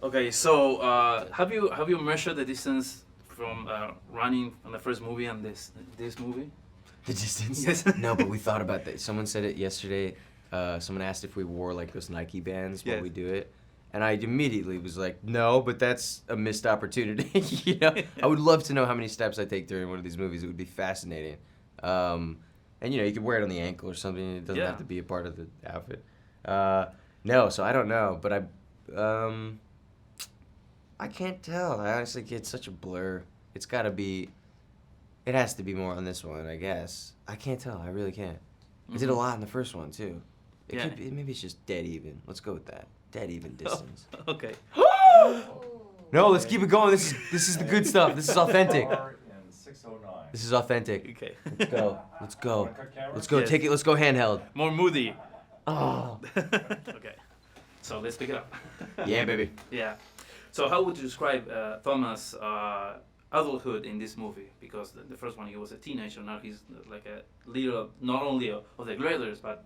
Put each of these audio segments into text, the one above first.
Okay, so have you measured the distance from running on the first movie and this movie? The distance? Yes. No, but we thought about that. Someone said it yesterday. Someone asked if we wore like those Nike bands while Yes. we do it. And I immediately was like, no, but that's a missed opportunity. You know, I would love to know how many steps I take during one of these movies. It would be fascinating. And you know, you could wear it on the ankle or something. It doesn't Yeah. have to be a part of the outfit. No, so I don't know, but I can't tell. I honestly, it's such a blur. It's got to be. It has to be more on this one, I guess. I can't tell. I really can't. I did a Mhm. lot in the first one too. It Yeah. could be. Maybe it's just dead even. Let's go with that. Dead even distance. Okay. No, let's keep it going. This is the good stuff. This is authentic. In 609. This is authentic. Okay. Let's go. Let's go. Wanna cut cameras? Let's go. Yes. Take it. Let's go handheld. More moody. Oh. Okay. So let's pick it up. Yeah, baby. Yeah. So how would you describe Thomas' adulthood in this movie? Because the first one he was a teenager, now he's like a leader not only of the Graders but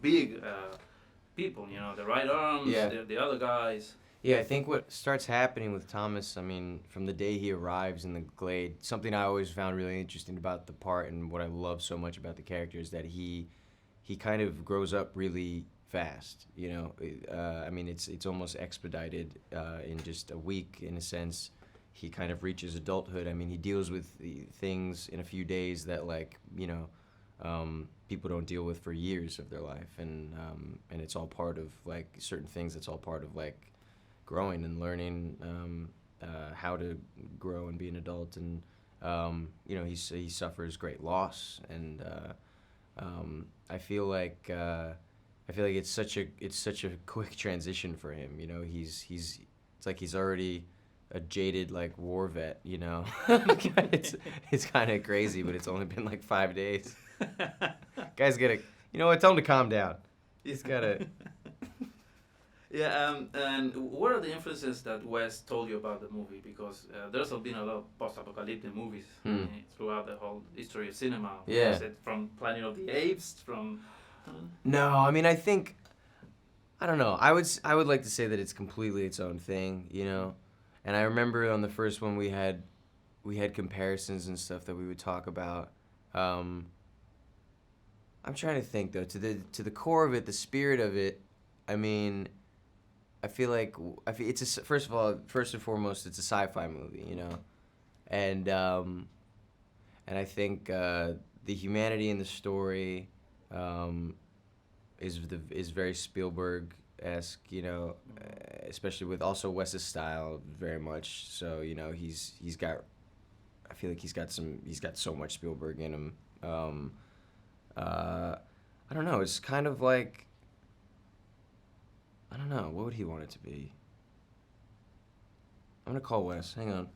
big people. You know, the right arms, Yeah. the other guys. Yeah, I think what starts happening with Thomas, I mean, from the day he arrives in the Glade, something I always found really interesting about the part and what I love so much about the character is that he kind of grows up really fast. You know, I mean, it's almost expedited in just a week in a sense. He kind of reaches adulthood. I mean, he deals with the things in a few days that like people don't deal with for years of their life, and it's all part of like certain things. It's all part of like growing and learning how to grow and be an adult. And you know, he suffers great loss, and I feel like it's such a quick transition for him. You know, it's like he's already a jaded like war vet. You know, it's kind of crazy, but it's only been like 5 days. Guy's gotta, you know what? Tell him to calm down. He's gotta. Yeah, and what are the influences that Wes told you about the movie? Because there's been a lot of post-apocalyptic movies throughout the whole history of cinema. Yeah. Was it from Planet of the Apes? From No, I mean, I don't know. I would like to say that it's completely its own thing, you know. And I remember on the first one we had comparisons and stuff that we would talk about. I'm trying to think though. To the core of it, the spirit of it. I mean, I feel it's first of all, first and foremost, it's a sci-fi movie, you know, and I think the humanity in the story is very Spielberg-esque, you know, especially with also Wes's style very much. So you know he's got, I feel like he's got so much Spielberg in him. I don't know. It's kind of like, I don't know. What would he want it to be? I'm gonna call Wes. Hang on.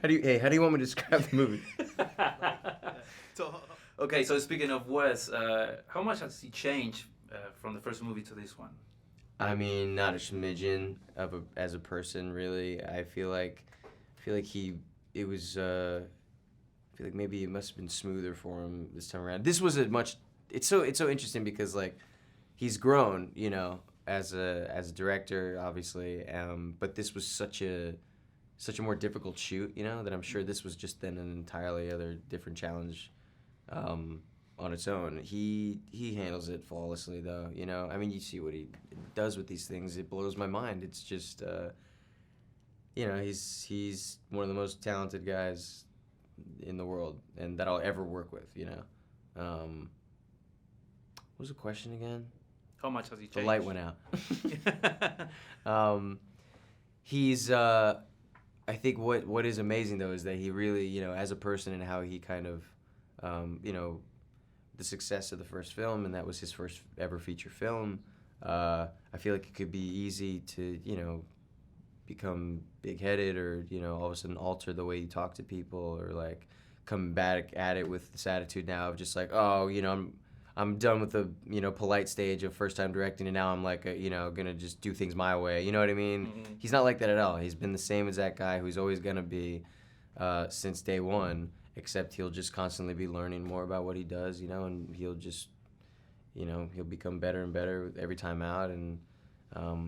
How do you want me to describe the movie? so okay, so speaking of Wes, how much has he changed from the first movie to this one? I mean, not a smidgen as a person, really. I feel like I feel like maybe it must have been smoother for him this time around. This was it's so interesting because like he's grown, you know, as a director, obviously. But this was such a more difficult shoot, you know, that I'm sure this was just then an entirely other different challenge on its own. He handles it flawlessly, though, you know. I mean, you see what he does with these things. It blows my mind. It's just, you know, he's one of the most talented guys in the world and that I'll ever work with, you know. What was the question again? How much has he changed? The light went out. He's I think what is amazing though is that he really, you know, as a person and how he kind of you know, the success of the first film, and that was his first ever feature film. I feel like it could be easy to, you know, become big-headed or, you know, all of a sudden alter the way you talk to people, or like come back at it with this attitude now of just like, oh, you know, I'm done with the, you know, polite stage of first time directing, and now I'm like, you know, gonna just do things my way. You know what I mean? Mm-hmm. He's not like that at all. He's been the same as that guy who's always gonna be since day one, except he'll just constantly be learning more about what he does, you know, and he'll just, you know, he'll become better and better every time out, and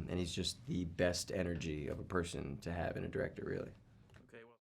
he's just the best energy of a person to have in a director, really.